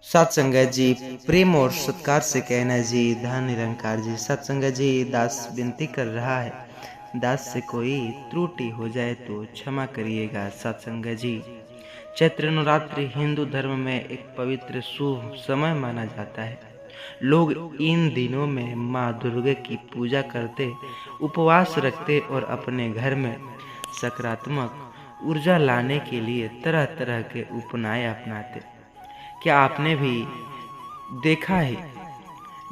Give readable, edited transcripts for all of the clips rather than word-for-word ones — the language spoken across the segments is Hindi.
सत्संगत जी, प्रेम और सत्कार से कहना जी, धन निरंकार जी। सत्संगत जी, दास विनती कर रहा है, दास से कोई त्रुटि हो जाए तो क्षमा करिएगा। सत्संगत जी, चैत्र नवरात्रि हिंदू धर्म में एक पवित्र शुभ समय माना जाता है। लोग इन दिनों में माँ दुर्गा की पूजा करते, उपवास रखते और अपने घर में सकारात्मक ऊर्जा लाने के लिए तरह तरह के उपाय अपनाते। क्या आपने भी देखा है?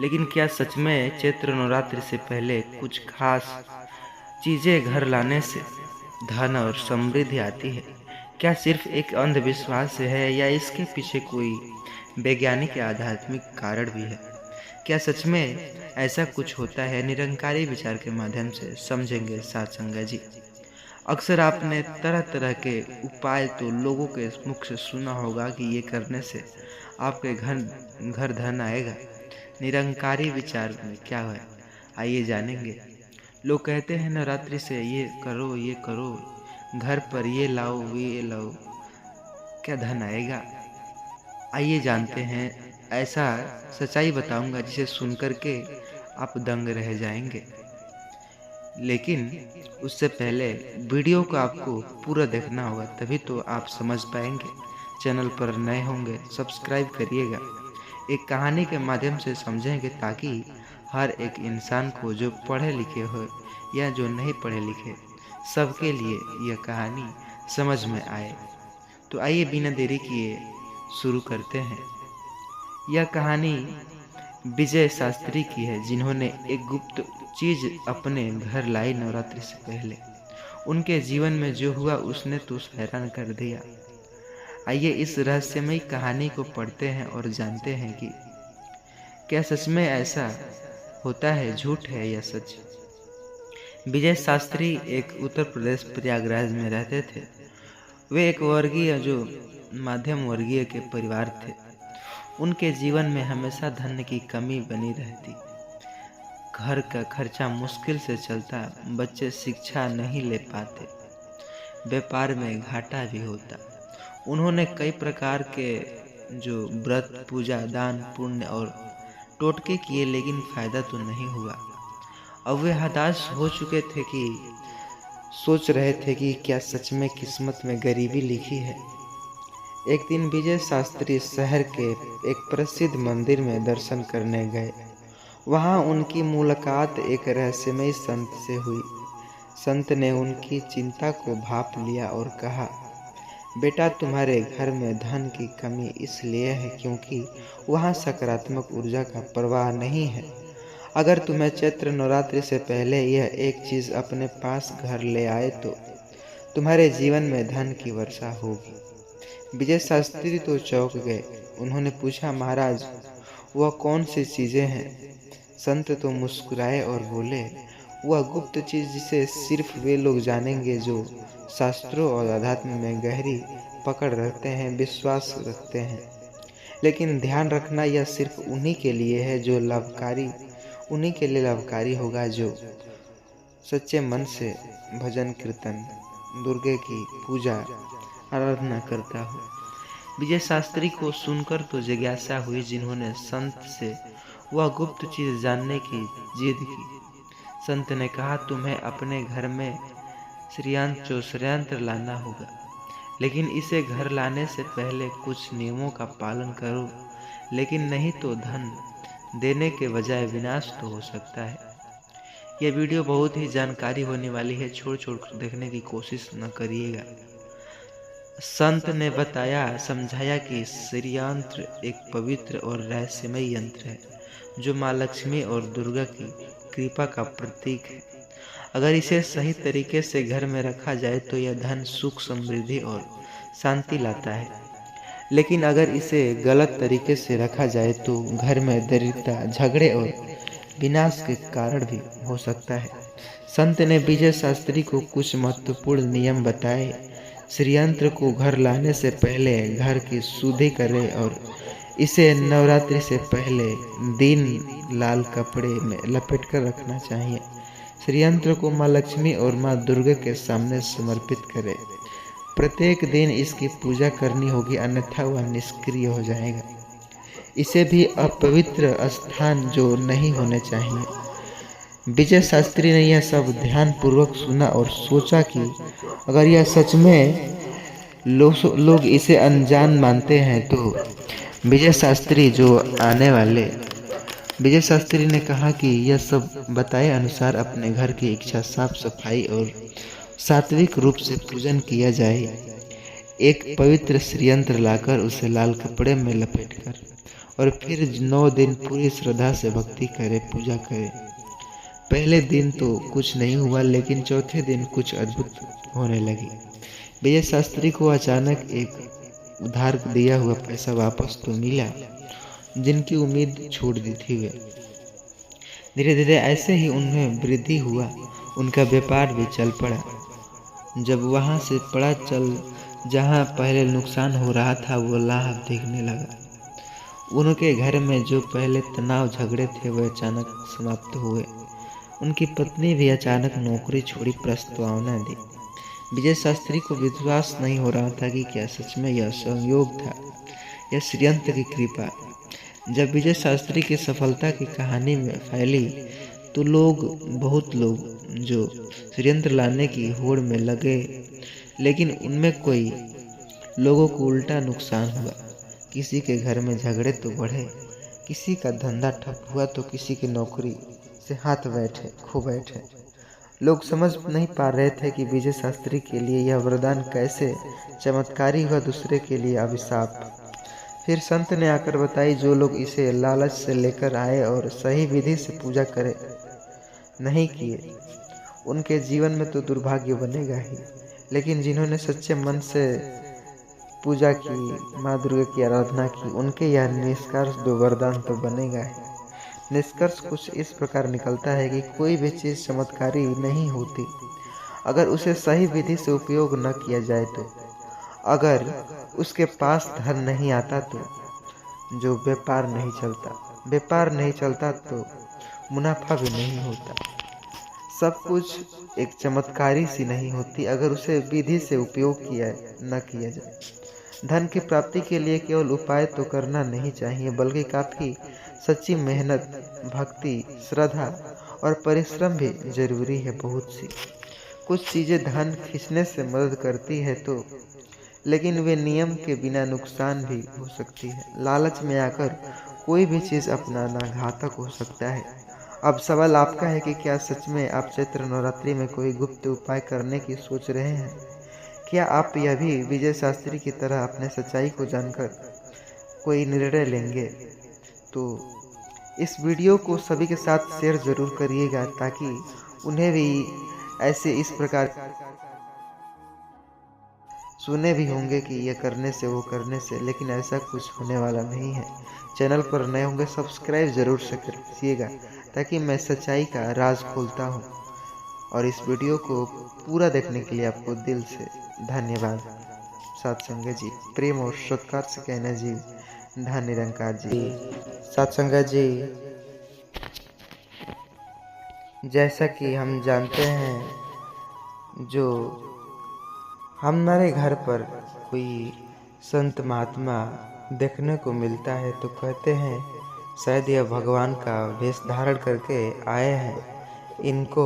लेकिन क्या सच में चैत्र नवरात्रि से पहले कुछ खास चीजें घर लाने से धन और समृद्धि आती है? क्या सिर्फ एक अंधविश्वास है या इसके पीछे कोई वैज्ञानिक या आध्यात्मिक कारण भी है? क्या सच में ऐसा कुछ होता है? निरंकारी विचार के माध्यम से समझेंगे सत्संगत जी। अक्सर आपने तरह तरह के उपाय तो लोगों के मुख से सुना होगा कि ये करने से आपके घर घर धन आएगा। निरंकारी विचार में क्या है, आइए जानेंगे। लोग कहते हैं नवरात्रि से ये करो, घर पर ये लाओ, क्या धन आएगा? आइए जानते हैं। ऐसा सच्चाई बताऊंगा जिसे सुनकर के आप दंग रह जाएंगे। लेकिन उससे पहले वीडियो को आपको पूरा देखना होगा, तभी तो आप समझ पाएंगे। चैनल पर नए होंगे सब्सक्राइब करिएगा। एक कहानी के माध्यम से समझेंगे ताकि हर एक इंसान को, जो पढ़े लिखे हो या जो नहीं पढ़े लिखे, सबके लिए यह कहानी समझ में आए। तो आइए बिना देरी किए शुरू करते हैं। यह कहानी विजय शास्त्री की है, जिन्होंने एक गुप्त चीज अपने घर लाई नवरात्रि से पहले। उनके जीवन में जो हुआ उसने तो हैरान कर दिया। आइए इस रहस्यमयी कहानी को पढ़ते हैं और जानते हैं कि क्या सच में ऐसा होता है, झूठ है या सच। विजय शास्त्री एक उत्तर प्रदेश प्रयागराज में रहते थे। वे एक मध्यम वर्गीय के परिवार थे। उनके जीवन में हमेशा धन की कमी बनी रहती। घर का खर्चा मुश्किल से चलता, बच्चे शिक्षा नहीं ले पाते, व्यापार में घाटा भी होता। उन्होंने कई प्रकार के व्रत, पूजा, दान, पुण्य और टोटके किए, लेकिन फायदा तो नहीं हुआ। अब वे हताश हो चुके थे कि सोच रहे थे कि क्या सच में किस्मत में गरीबी लिखी है। एक दिन विजय शास्त्री शहर के एक प्रसिद्ध मंदिर में दर्शन करने गए। वहां उनकी मुलाकात एक रहस्यमयी संत से हुई। संत ने उनकी चिंता को भांप लिया और कहा, बेटा, तुम्हारे घर में धन की कमी इसलिए है क्योंकि वहां सकारात्मक ऊर्जा का प्रवाह नहीं है। अगर तुम्हें चैत्र नवरात्रि से पहले यह एक चीज अपने पास घर ले आए तो तुम्हारे जीवन में धन की वर्षा होगी। विजय शास्त्री तो चौंक गए। उन्होंने पूछा, महाराज, वह कौन सी चीजें हैं? संत तो मुस्कुराए और बोले, वह गुप्त चीज जिसे सिर्फ वे लोग जानेंगे जो शास्त्रों और अध्यात्म में गहरी पकड़ रखते हैं, विश्वास रखते हैं। लेकिन ध्यान रखना, यह सिर्फ उन्हीं के लिए है जो उन्हीं के लिए लाभकारी होगा जो सच्चे मन से भजन कीर्तन, दुर्गे की पूजा आराधना करता हो। विजय शास्त्री को सुनकर तो जिज्ञासा हुई। जिन्होंने संत से वह गुप्त चीज जानने की जिद की। संत ने कहा, तुम्हें अपने घर में श्रीयंत्र लाना होगा, लेकिन इसे घर लाने से पहले कुछ नियमों का पालन करो, लेकिन नहीं तो धन देने के बजाय विनाश तो हो सकता है। यह वीडियो बहुत ही जानकारी होने वाली है, छोड़ कर देखने की कोशिश न करिएगा। संत ने समझाया कि श्रीयंत्र एक पवित्र और रहस्यमय यंत्र है जो माँ लक्ष्मी और दुर्गा की कृपा का प्रतीक है। अगर इसे सही तरीके से घर में रखा जाए तो यह धन, सुख, समृद्धि और शांति लाता है। लेकिन अगर इसे गलत तरीके से रखा जाए तो घर में दरिद्रता, झगड़े और विनाश के कारण भी हो सकता है। संत ने विजय शास्त्री को कुछ महत्वपूर्ण नियम बताए। श्रीयंत्र को घर लाने से पहले घर की शुद्धि करें और इसे नवरात्रि से पहले दिन लाल कपड़े में लपेट कर रखना चाहिए। श्रीयंत्र को माँ लक्ष्मी और माँ दुर्गा के सामने समर्पित करें। प्रत्येक दिन इसकी पूजा करनी होगी, अन्यथा वह निष्क्रिय हो जाएगा। इसे भी अपवित्र स्थान जो नहीं होने चाहिए। विजय शास्त्री ने यह सब ध्यानपूर्वक सुना और सोचा कि अगर यह सच में लोग इसे अनजान मानते हैं तो विजय शास्त्री जो आने वाले विजय शास्त्री ने कहा कि यह सब बताए अनुसार अपने घर की इच्छा साफ सफाई और सात्विक रूप से पूजन किया जाए। एक पवित्र श्रीयंत्र लाकर उसे लाल कपड़े में लपेटकर और फिर 9 दिन पूरी श्रद्धा से भक्ति करे, पूजा करे। पहले दिन तो कुछ नहीं हुआ, लेकिन चौथे दिन कुछ अद्भुत होने लगी। विजय शास्त्री को अचानक एक उधार दिया हुआ पैसा वापस तो मिला, जिनकी उम्मीद छोड़ दी थी वे। धीरे धीरे ऐसे ही उन्हें वृद्धि हुआ, उनका व्यापार भी चल पड़ा। जब वहां से पड़ा चल जहां पहले नुकसान हो रहा था वो लाभ दिखने लगा। उनके घर में जो पहले तनाव झगड़े थे वे अचानक समाप्त हुए। उनकी पत्नी भी अचानक नौकरी छोड़ी प्रस्तावना दी। विजय शास्त्री को विश्वास नहीं हो रहा था कि क्या सच में यह संयोग था या श्रीयंत्र की कृपा। जब विजय शास्त्री की सफलता की कहानी में फैली तो बहुत लोग जो श्रीयंत्र लाने की होड़ में लगे, लेकिन उनमें कोई लोगों को उल्टा नुकसान हुआ। किसी के घर में झगड़े तो बढ़े, किसी का धंधा ठप हुआ तो किसी की नौकरी से हाथ खो बैठे। लोग समझ नहीं पा रहे थे कि विजय शास्त्री के लिए यह वरदान कैसे चमत्कारी हुआ, दूसरे के लिए अभिशाप। फिर संत ने आकर बताई, जो लोग इसे लालच से लेकर आए और सही विधि से पूजा करे नहीं किए, उनके जीवन में तो दुर्भाग्य बनेगा ही, लेकिन जिन्होंने सच्चे मन से पूजा की, माँ दुर्गा की आराधना की, उनके यह निष्कर्ष दो वरदान तो बनेगा ही। निष्कर्ष कुछ इस प्रकार निकलता है कि कोई भी चीज़ चमत्कारी नहीं होती अगर उसे सही विधि से उपयोग न किया जाए तो। अगर उसके पास धन नहीं आता तो जो व्यापार नहीं चलता तो मुनाफा भी नहीं होता। सब कुछ एक चमत्कारी सी नहीं होती अगर उसे विधि से उपयोग न किया जाए। धन की प्राप्ति के लिए केवल उपाय तो करना नहीं चाहिए, बल्कि काफ़ी सच्ची मेहनत, भक्ति, श्रद्धा और परिश्रम भी जरूरी है। बहुत सी कुछ चीज़ें धन खींचने से मदद करती है तो, लेकिन वे नियम के बिना नुकसान भी हो सकती है। लालच में आकर कोई भी चीज़ अपनाना घातक हो सकता है। अब सवाल आपका है कि क्या सच में आप चैत्र नवरात्रि में कोई गुप्त उपाय करने की सोच रहे हैं? क्या आप यह भी विजय शास्त्री की तरह अपने सच्चाई को जानकर कोई निर्णय लेंगे? तो इस वीडियो को सभी के साथ शेयर ज़रूर करिएगा, ताकि उन्हें भी ऐसे इस प्रकार सुने भी होंगे कि यह करने से वो करने से, लेकिन ऐसा कुछ होने वाला नहीं है। चैनल पर नए होंगे सब्सक्राइब ज़रूर से कीजिएगा, ताकि मैं सच्चाई का राज खोलता हूँ। और इस वीडियो को पूरा देखने के लिए आपको दिल से धन्यवाद। सत्संग जी, प्रेम और सत्कार से कहना जी, धन निरंकार जी। सत्संग जी, जैसा कि हम जानते हैं, जो हमारे घर पर कोई संत महात्मा देखने को मिलता है तो कहते हैं शायद यह भगवान का वेश धारण करके आए हैं, इनको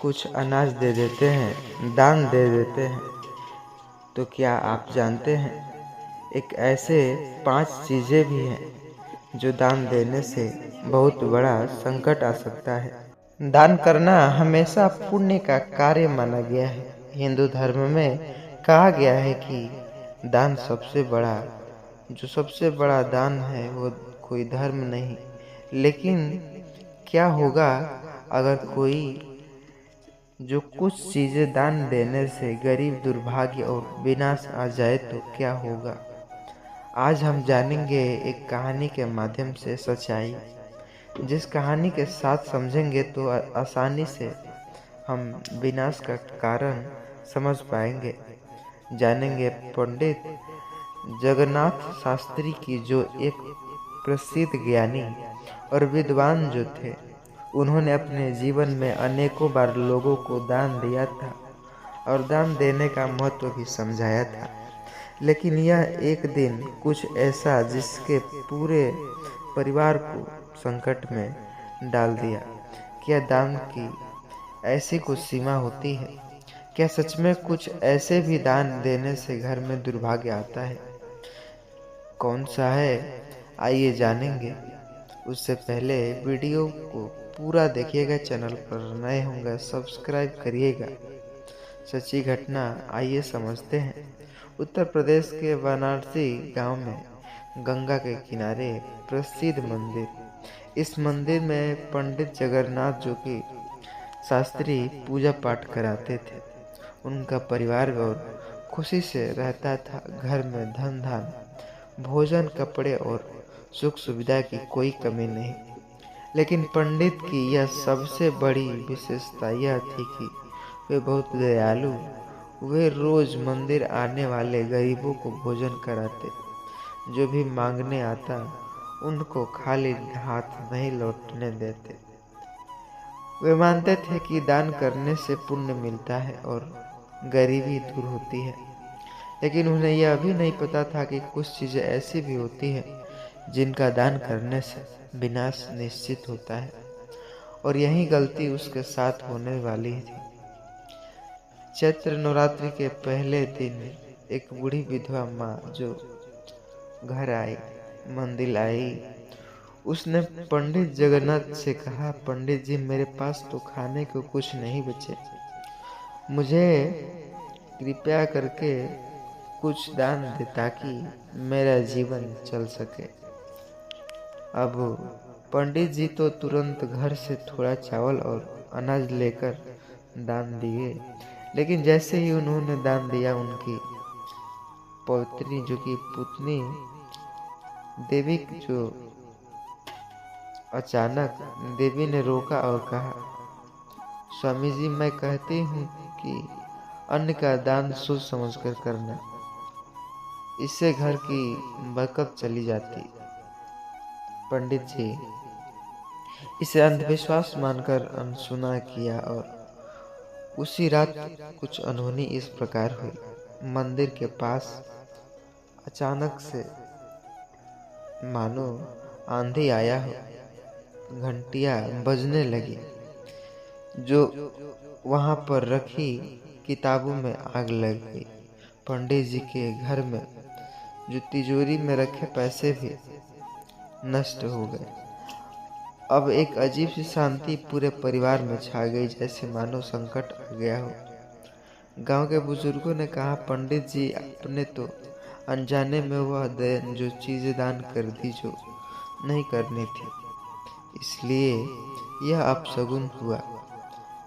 कुछ अनाज दे देते हैं, दान दे देते हैं। तो क्या आप जानते हैं एक ऐसे 5 चीज़ें भी हैं जो दान देने से बहुत बड़ा संकट आ सकता है। दान करना हमेशा पुण्य का कार्य माना गया है। हिंदू धर्म में कहा गया है कि दान सबसे बड़ा दान है वो कोई धर्म नहीं। लेकिन क्या होगा अगर कोई जो कुछ चीज़ें दान देने से गरीब, दुर्भाग्य और विनाश आ जाए तो क्या होगा? आज हम जानेंगे एक कहानी के माध्यम से सच्चाई। जिस कहानी के साथ समझेंगे तो आसानी से हम विनाश का कारण समझ पाएंगे। जानेंगे पंडित जगन्नाथ शास्त्री की, जो एक प्रसिद्ध ज्ञानी और विद्वान जो थे। उन्होंने अपने जीवन में अनेकों बार लोगों को दान दिया था और दान देने का महत्व भी समझाया था। लेकिन यह एक दिन कुछ ऐसा जिसके पूरे परिवार को संकट में डाल दिया। क्या दान की ऐसी कुछ सीमा होती है? क्या सच में कुछ ऐसे भी दान देने से घर में दुर्भाग्य आता है? कौन सा है, आइए जानेंगे। उससे पहले वीडियो को पूरा देखिएगा, चैनल पर नए होंगे सब्सक्राइब करिएगा। सच्ची घटना आइए समझते हैं। उत्तर प्रदेश के वाराणसी गांव में गंगा के किनारे प्रसिद्ध मंदिर। इस मंदिर में पंडित जगन्नाथ जो कि शास्त्री पूजा पाठ कराते थे। उनका परिवार और खुशी से रहता था। घर में धन धान, भोजन, कपड़े और सुख सुविधा की कोई कमी नहीं। लेकिन पंडित की यह सबसे बड़ी विशेषता यह थी कि वे बहुत दयालु। वे रोज मंदिर आने वाले गरीबों को भोजन कराते। जो भी मांगने आता उनको खाली हाथ नहीं लौटने देते। वे मानते थे कि दान करने से पुण्य मिलता है और गरीबी दूर होती है। लेकिन उन्हें यह भी नहीं पता था कि कुछ चीजें ऐसी भी होती हैं जिनका दान करने से विनाश निश्चित होता है। और यही गलती उसके साथ होने वाली थी। चैत्र नवरात्रि के पहले दिन एक बूढ़ी विधवा माँ जो घर आई, मंदिर आई, उसने पंडित जगन्नाथ से कहा, पंडित जी मेरे पास तो खाने को कुछ नहीं बचे, मुझे कृपया करके कुछ दान दे ताकि मेरा जीवन चल सके। अब पंडित जी तो तुरंत घर से थोड़ा चावल और अनाज लेकर दान दिए। लेकिन जैसे ही उन्होंने दान दिया, उनकी पौत्री जो कि पुतनी देवी जो अचानक देवी ने रोका और कहा, स्वामी जी मैं कहती हूँ कि अन्न का दान सोच समझकर करना, इससे घर की बरकत चली जाती। पंडित जी इसे अंधविश्वास मानकर अनसुना किया और उसी रात कुछ अनहोनी इस प्रकार हुई। मंदिर के पास अचानक से मानो आंधी आया हो, घंटियां बजने लगी। जो वहां पर रखी किताबों में आग लग गई। पंडित जी के घर में जो तिजोरी में रखे पैसे भी नष्ट हो गए। अब एक अजीब सी शांति पूरे परिवार में छा गई, जैसे मानो संकट आ गया हो। गांव के बुजुर्गों ने कहा, पंडित जी आपने तो अनजाने में वह जो चीजें दान कर दी जो नहीं करनी थी, इसलिए यह अपशगुन हुआ।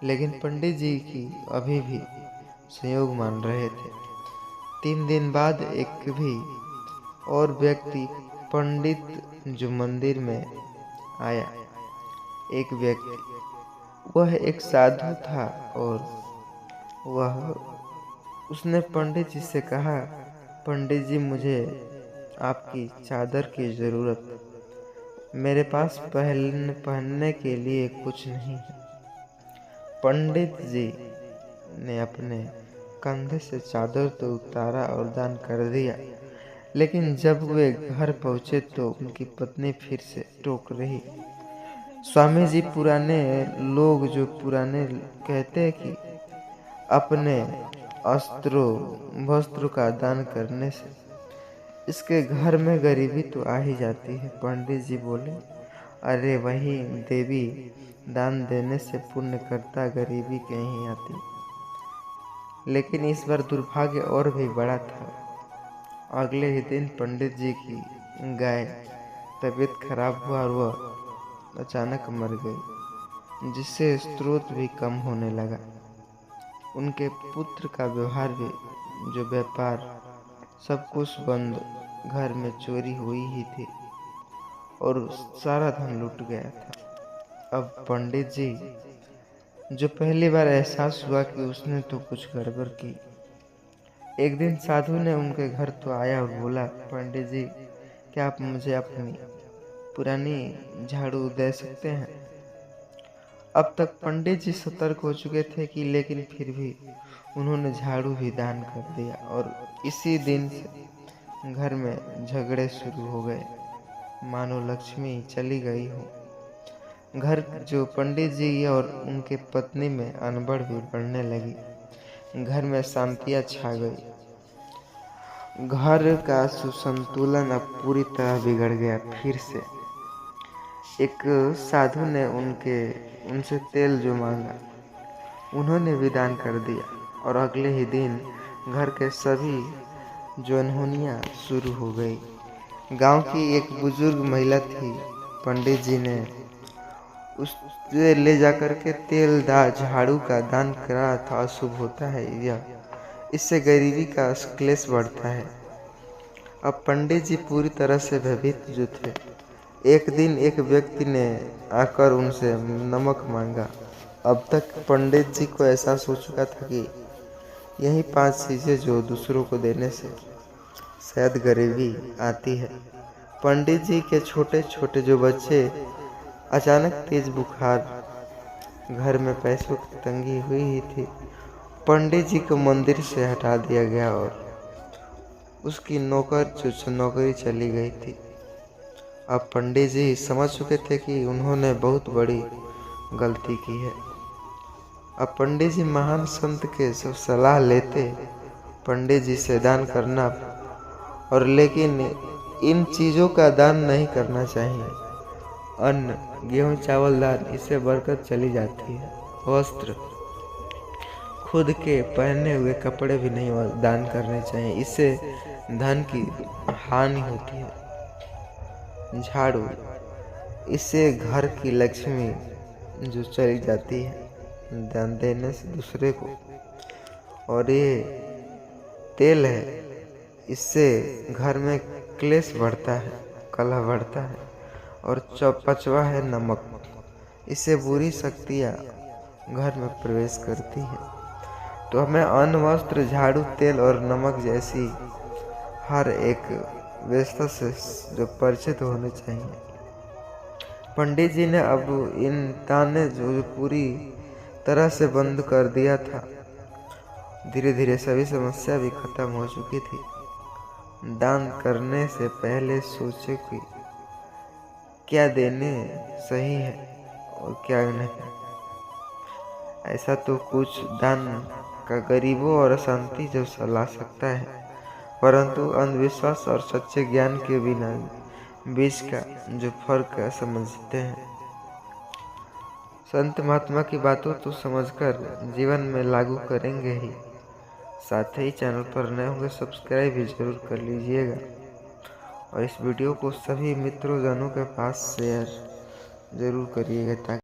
लेकिन पंडित जी की अभी भी संयोग मान रहे थे। 3 दिन बाद एक भी और व्यक्ति पंडित जो मंदिर में आया। एक व्यक्ति, वह एक साधु था और उसने पंडित जी से कहा, पंडित जी मुझे आपकी चादर की जरूरत, मेरे पास पहनने के लिए कुछ नहीं है। पंडित जी ने अपने कंधे से चादर तो उतारा और दान कर दिया। लेकिन जब वे घर पहुंचे तो उनकी पत्नी फिर से टोक रही। स्वामी जी पुराने लोग जो पुराने कहते हैं कि अपने वस्त्रों का दान करने से इसके घर में गरीबी तो आ ही जाती है। पंडित जी बोले, अरे वही देवी दान देने से पुण्य करता, गरीबी कहीं आती। लेकिन इस बार दुर्भाग्य और भी बड़ा था। अगले ही दिन पंडित जी की गाय तबीयत खराब हुआ और वह अचानक मर गई, जिससे स्रोत भी कम होने लगा। उनके पुत्र का व्यवहार भी, जो व्यापार, सब कुछ बंद, घर में चोरी हुई ही थी और सारा धन लूट गया था। अब पंडित जी जो पहली बार एहसास हुआ कि उसने तो कुछ गड़बड़ की। एक दिन साधु ने उनके घर तो आया और बोला, पंडित जी क्या आप मुझे अपनी पुरानी झाड़ू दे सकते हैं? अब तक पंडित जी सतर्क हो चुके थे कि लेकिन फिर भी उन्होंने झाड़ू भी दान कर दिया और इसी दिन से घर में झगड़े शुरू हो गए, मानो लक्ष्मी चली गई हो। घर जो पंडित जी और उनके पत्नी में अनबड़ भी बढ़ने लगी। घर में शांतियाँ छा गई। घर का सुसंतुलन अब पूरी तरह बिगड़ गया। फिर से एक साधु ने उनसे तेल जो मांगा, उन्होंने भी दान कर दिया और अगले ही दिन घर के सभी जो अनहोनियाँ शुरू हो गई। गांव की एक बुजुर्ग महिला थी। पंडित जी ने उसे ले जाकर के तेल झाड़ू का दान करा था। अशुभ होता है यह, इससे गरीबी का क्लेश बढ़ता है। अब पंडित जी पूरी तरह से भयभीत जो थे। एक दिन एक व्यक्ति ने आकर उनसे नमक मांगा। अब तक पंडित जी को एहसास हो चुका था कि यही 5 चीजें जो दूसरों को देने से शायद गरीबी आती है। पंडित जी के छोटे छोटे जो बच्चे, अचानक तेज बुखार, घर में पैसों की तंगी हुई ही थी। पंडित जी को मंदिर से हटा दिया गया और उसकी नौकरी चली गई थी। अब पंडित जी समझ चुके थे कि उन्होंने बहुत बड़ी गलती की है। अब पंडित जी महान संत के सब सलाह लेते पंडित जी से दान करना, और लेकिन इन चीज़ों का दान नहीं करना चाहिए। अन्न, गेहूं, चावल दान, इससे बरकत चली जाती है। वस्त्र, खुद के पहने हुए कपड़े भी नहीं दान करने चाहिए, इससे धन की हानि होती है। झाड़ू, इससे घर की लक्ष्मी जो चली जाती है दान देने से दूसरे को। और ये तेल है, इससे घर में क्लेश बढ़ता है, कलह बढ़ता है। और 5वां है नमक, इससे बुरी शक्तियाँ घर में प्रवेश करती है। तो हमें अन्न, वस्त्र, झाड़ू, तेल और नमक जैसी हर एक व्यवस्था से जो परिचित होने चाहिए। पंडित जी ने अब इन ताने जो पूरी तरह से बंद कर दिया था। धीरे धीरे सभी समस्या भी खत्म हो चुकी थी। दान करने से पहले सोचे कि क्या देने सही है और क्या नहीं। ऐसा तो कुछ दान का गरीबों और अशांति जो ला सकता है, परंतु अंधविश्वास और सच्चे ज्ञान के बिना बीच का जो फर्क है समझते हैं। संत महात्मा की बातों तो समझकर जीवन में लागू करेंगे ही। साथ ही चैनल पर नए होंगे सब्सक्राइब भी जरूर कर लीजिएगा और इस वीडियो को सभी मित्रों जनों के पास शेयर जरूर करिएगा ताकि